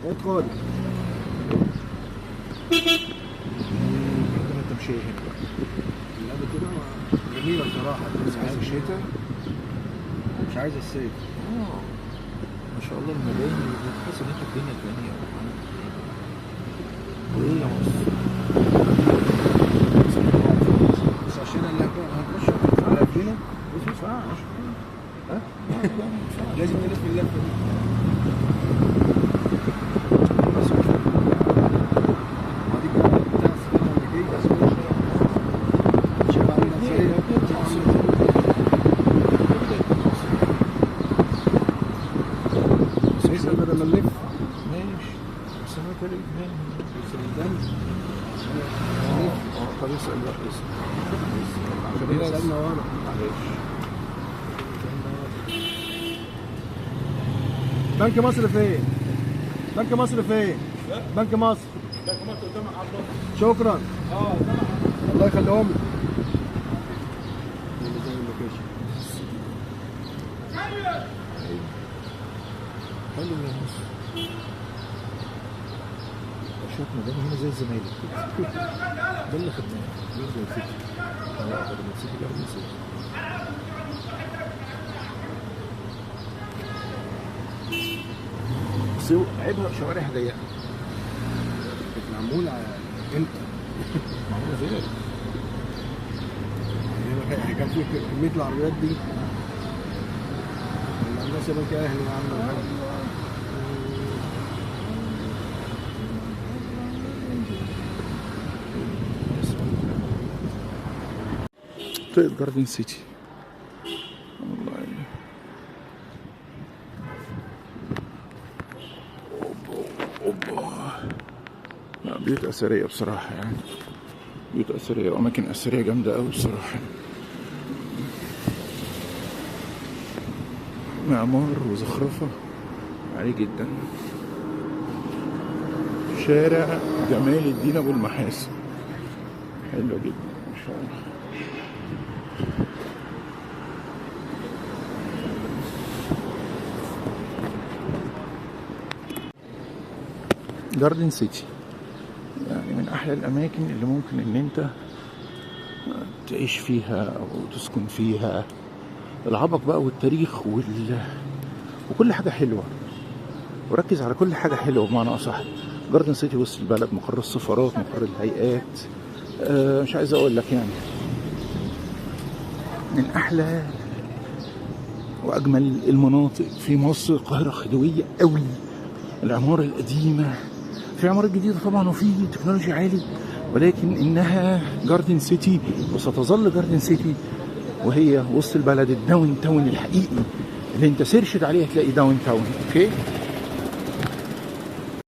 ادخل. عندنا تمشية هنا بقى. اللعبة كده جميلة بصراحة، بس عايز الشتاء مش عايز الصيف. ما شاء الله المباني بتحس ان انت في دنيا تانية. وايه يا مصر؟ بس عشان اللي هنخش على رجلنا بس ما ينفعش. ها؟ لازم نلف اللفة دي. ودي الجامعة بتاع السينما الأمريكية شبه المصرية بس نسأل بدل ما نلف. ماشي. بس انا كده لبنان. بس الإنسان طب اسال بقى اسال. عشان سألنا ورا. معلش. بنك مصر فين؟ بنك مصر فين؟ بنك مصر. بنك مصر قدامك على الضغط. شكرا. قدامك. الله يخليهم لك. زي اللوكيشن. حلو يا مصر. شوف مباني هنا زي الزمالك كده. ده اللي خدناه. جاردن سيتي. جاردن سيتي جاردن سيتي. بس هو عيبها شوارعها ضيقة. كانت معمولة امتى؟ معمولة زي يعني كان في كمية العربيات دي اللي عندها بنك أهلي وعاملة حاجة. منطقة جاردن سيتي. والله اوبا. لا بيوت أثرية بصراحة يعني. بيوت أثرية وأماكن أثرية جامدة أوي بصراحة. معمار وزخرفة عالي جدا. شارع جمال الدين أبو المحاسن حلو جدا ما شاء الله. جاردن سيتي يعني من أحلى الأماكن اللي ممكن إن أنت تعيش فيها أو تسكن فيها. العبق بقى والتاريخ وكل حاجة حلوة، وركز على كل حاجة حلوة بمعنى أصح. جاردن سيتي وسط البلد، مقر السفارات، مقر الهيئات. مش عايز أقول لك يعني من أحلى وأجمل المناطق في مصر. القاهرة خدوية قوي، العمارة القديمة، في عمارات جديدة طبعا وفي تكنولوجيا عالي، ولكن إنها جاردن سيتي وستظل جاردن سيتي وهي وسط البلد. الداون تاون الحقيقي اللي انت سيرشد عليه هتلاقي داون تاون. اوكي.